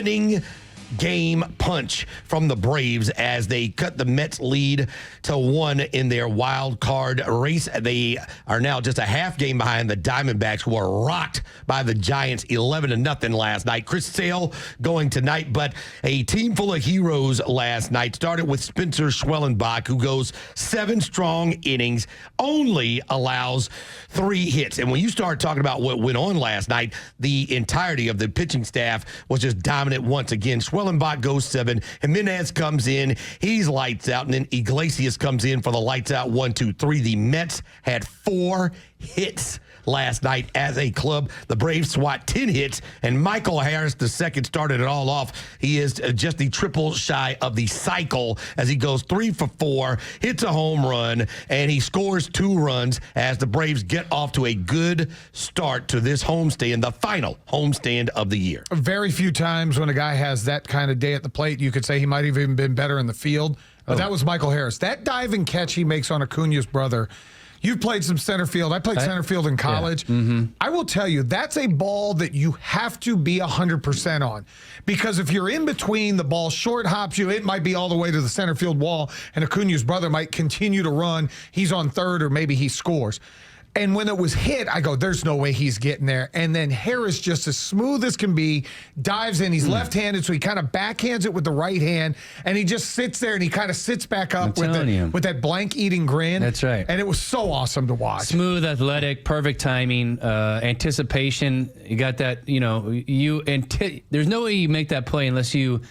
winning game punch from the Braves as they cut the Mets lead to 1 in their wild card race. They are now just a half game behind the Diamondbacks, who were rocked by the Giants 11-0 last night. Chris Sale going tonight, but a team full of heroes last night started with Spencer Schwellenbach, who goes 7 strong innings, only allows 3 hits. And when you start talking about what went on last night, the entirety of the pitching staff was just dominant once again. Schwellenbach goes 7. Jimenez comes in. He's lights out. And then Iglesias comes in for the lights out 1, 2, 3. The Mets had 4 hits last night as a club. The Braves swat 10 hits, and Michael Harris II started it all off. He is just the triple shy of the cycle as he goes 3 for 4, hits a home run, and he scores 2 runs as the Braves get off to a good start to this homestand, the final homestand of the year. Very few times when a guy has that kind of day at the plate, you could say he might have even been better in the field. But that was Michael Harris. That diving catch he makes on Acuna's brother. You've played some center field. I played center field in college. Yeah. Mm-hmm. I will tell you, that's a ball that you have to be 100% on. Because if you're in between, the ball short hops you, it might be all the way to the center field wall, and Acuna's brother might continue to run. He's on third, or maybe he scores. And when it was hit, I go, there's no way he's getting there. And then Harris, just as smooth as can be, dives in. He's left-handed, so he kind of backhands it with the right hand, and he just sits there, and he kind of sits back up with that blank-eating grin. That's right. And it was so awesome to watch. Smooth, athletic, perfect timing, anticipation. You got that, there's no way you make that play unless you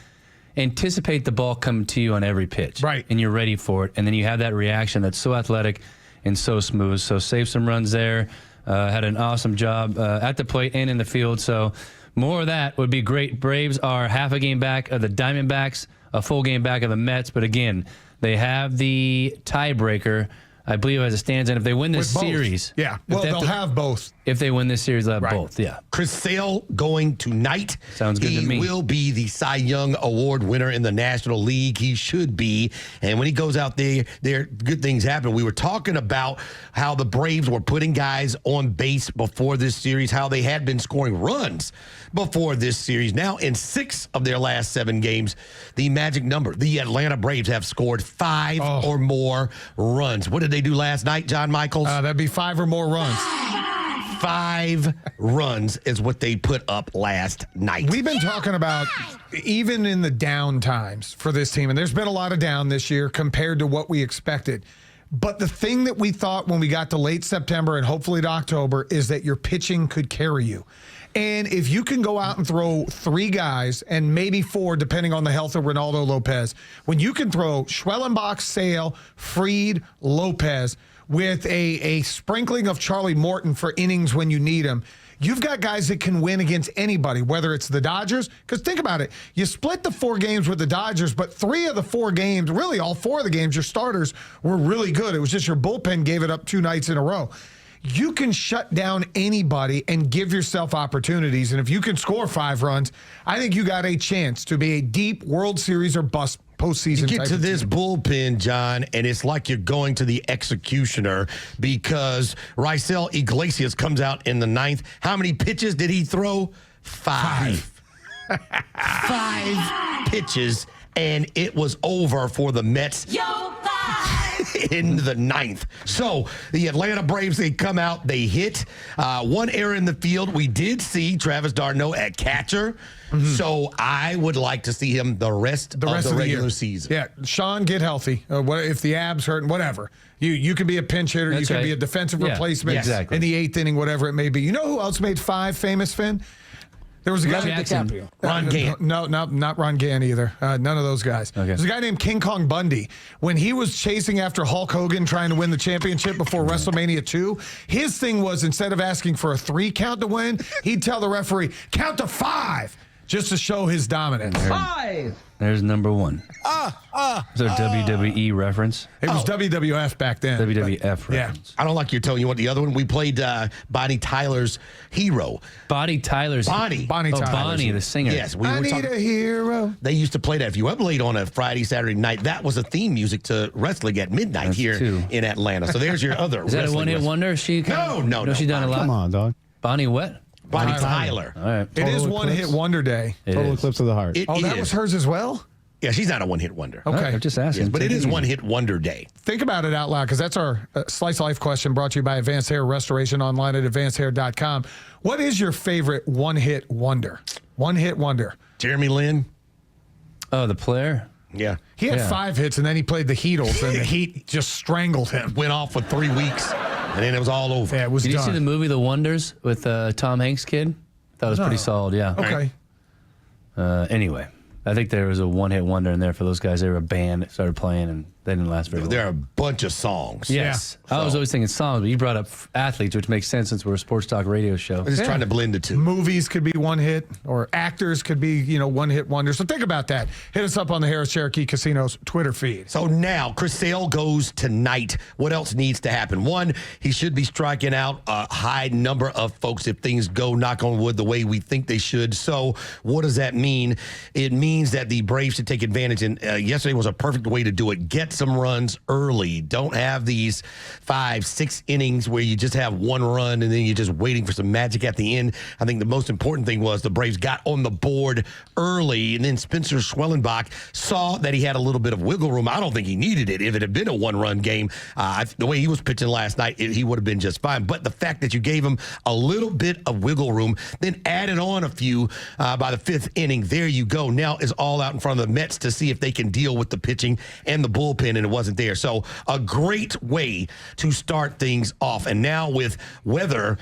anticipate the ball coming to you on every pitch. Right. And you're ready for it. And then you have that reaction that's so athletic and so smooth. So saved some runs there. Had an awesome job at the plate and in the field. So more of that would be great. Braves are half a game back of the Diamondbacks, a full game back of the Mets. But again, they have the tiebreaker, I believe, as it stands. And if they win this series. Yeah, well, they'll have both. If they win this series, they'll have both, yeah. Chris Sale going tonight. Sounds good to me. He will be the Cy Young Award winner in the National League. He should be. And when he goes out there, good things happen. We were talking about how the Braves were putting guys on base before this series, how they had been scoring runs before this series. Now, in 6 of their last 7 games, the magic number, the Atlanta Braves have scored 5 or more runs. What did they do last night, John Michaels? That'd be 5 or more runs. 5 runs is what they put up last night. We've been talking about even in the down times for this team, and there's been a lot of down this year compared to what we expected. But the thing that we thought when we got to late September and hopefully to October is that your pitching could carry you. And if you can go out and throw 3 guys and maybe 4, depending on the health of Ronaldo Lopez, when you can throw Schwellenbach, Sale, Fried, Lopez, with a sprinkling of Charlie Morton for innings when you need him, you've got guys that can win against anybody, whether it's the Dodgers. Because think about it. You split the 4 games with the Dodgers, but 3 of the 4 games, really all 4 of the games, your starters were really good. It was just your bullpen gave it up 2 nights in a row. You can shut down anybody and give yourself opportunities. And if you can score 5 runs, I think you got a chance to be a deep World Series or bust postseason. You get to this bullpen, John, and it's like you're going to the executioner because Raisel Iglesias comes out in the 9th. How many pitches did he throw? 5. 5 pitches, and it was over for the Mets. In the 9th. So the Atlanta Braves, they come out, they hit 1 error in the field. We did see Travis d'Arnaud at catcher. So I would like to see him the rest of the regular season. Yeah, Sean, get healthy. If the abs hurt, whatever. You could be a pinch hitter. You could be a defensive replacement in the 8th inning, whatever it may be. You know who else made 5 famous, Finn? There was a guy DiCaprio. Ron Gant. No, not Ron Gant either. None of those guys. Okay. There's a guy named King Kong Bundy. When he was chasing after Hulk Hogan trying to win the championship before WrestleMania 2, his thing was instead of asking for a 3 count to win, he'd tell the referee, count to 5, just to show his dominance. 5. There's number 1. Is there a WWE reference? It was WWF back then. WWF reference. Yeah. I don't like your tone. You want the other one? We played Bonnie Tyler's Hero. Bonnie Tyler's. Bonnie Tyler's. Bonnie, the singer. Yes. I need a hero. They used to play that. If you up late on a Friday, Saturday night, that was a theme music to wrestling at midnight here in Atlanta. So there's your other Is that a one-hit wonder? No. She's done a lot. Come on, dog. Bonnie what? Bonnie Tyler. All right. It is Total one-hit Eclipse. wonder day. Total Eclipse of the Heart. It That is. was hers as well? Yeah, she's not a one-hit wonder. Okay. All right, I'm just asking. Yes, but it is one-hit wonder day. Think about it out loud, because that's our Slice of Life question brought to you by Advanced Hair Restoration online at advancedhair.com. What is your favorite one-hit wonder? One-hit wonder. Jeremy Lin. Oh, the player? Yeah. He had Yeah. 5 hits, and then he played the Heatles, and the Heat just strangled him. Went off for 3 weeks, and then it was all over. Yeah, it was Did you done. see the movie The Wonders with Tom Hanks' kid? That was pretty solid, yeah. Okay. Anyway, I think there was a one-hit wonder in there for those guys. They were a band that started playing, and they didn't last very long. There are a bunch of songs. Yes. I was always thinking songs, but you brought up athletes, which makes sense since we're a sports talk radio show. I'm just trying to blend the two. Movies could be one hit, or actors could be, one-hit wonders. So think about that. Hit us up on the Harris Cherokee Casino's Twitter feed. So now Chris Sale goes tonight. What else needs to happen? One, he should be striking out a high number of folks if things go, knock on wood, the way we think they should. So what does that mean? It means that the Braves should take advantage. And yesterday was a perfect way to do it. Get some runs early. Don't have these 5-6 innings where you just have one run and then you're just waiting for some magic at the end. I think the most important thing was the Braves got on the board early, and then Spencer Schwellenbach saw that he had a little bit of wiggle room. I don't think he needed it. If it had been a one-run game, the way he was pitching last night, he would have been just fine. But the fact that you gave him a little bit of wiggle room, then added on a few by the 5th inning, there you go. Now it's all out in front of the Mets to see if they can deal with the pitching and the bullpen, and it wasn't there. So a great way to start things off. And now with weather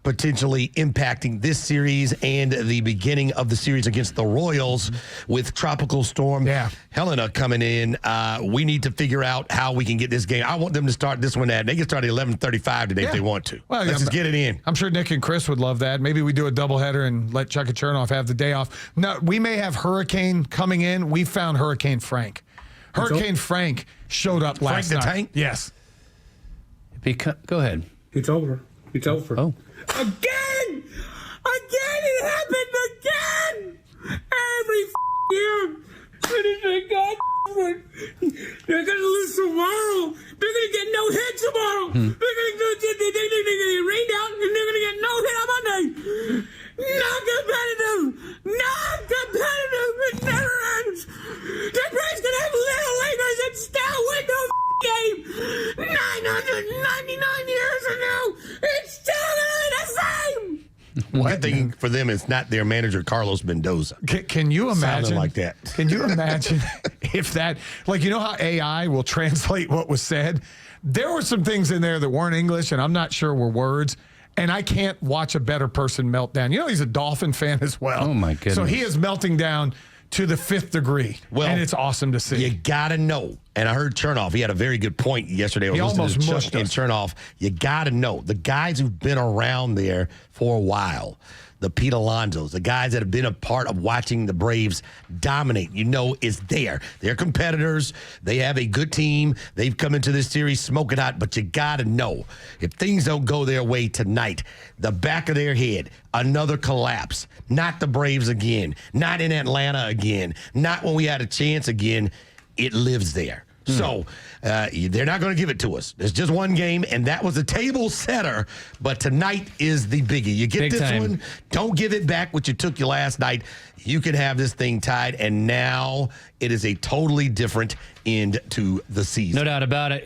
potentially impacting this series and the beginning of the series against the Royals with Tropical Storm Helena coming in, we need to figure out how we can get this game. I want them to start this one they can start at 11:35 today if they want to. Well, Let's just get it in. I'm sure Nick and Chris would love that. Maybe we do a doubleheader and let Chuck and Chernoff have the day off. No, we may have Hurricane coming in. We found Hurricane Frank. Hurricane Frank showed up last night. Frank the Tank? Yes. Go ahead. It's over. It's over. Oh. Again! Again! It happened again! Every year! Anything God they're gonna lose tomorrow. They're gonna get no hit tomorrow. They're gonna get rained out and they're gonna get no hit on Monday. Not competitive! Not competitive! It never ends! The Braves gonna have little leaguers and still win no game! 999 years from now, it's still gonna be the same! One thing for them is not their manager, Carlos Mendoza. Can you imagine? Sounding like that. Can you imagine if that, how AI will translate what was said? There were some things in there that weren't English, and I'm not sure were words. And I can't watch a better person melt down. He's a Dolphin fan as well. Oh, my goodness. So he is melting down to the 5th degree. Well, and it's awesome to see. You got to know, and I heard Chernoff, he had a very good point yesterday. I was He listening almost to mushed Chuck and us. Chernoff. You got to know, the guys who've been around there for a while, the Pete Alonsos, the guys that have been a part of watching the Braves dominate, is there. They're competitors. They have a good team. They've come into this series smoking hot, but you got to know, if things don't go their way tonight, the back of their head, another collapse, not the Braves again, not in Atlanta again, not when we had a chance again, it lives there. So they're not going to give it to us. There's just one game, and that was a table setter. But tonight is the biggie. You get Big this time. one, don't give it back what you took you last night. You can have this thing tied, and now it is a totally different end to the season. No doubt about it.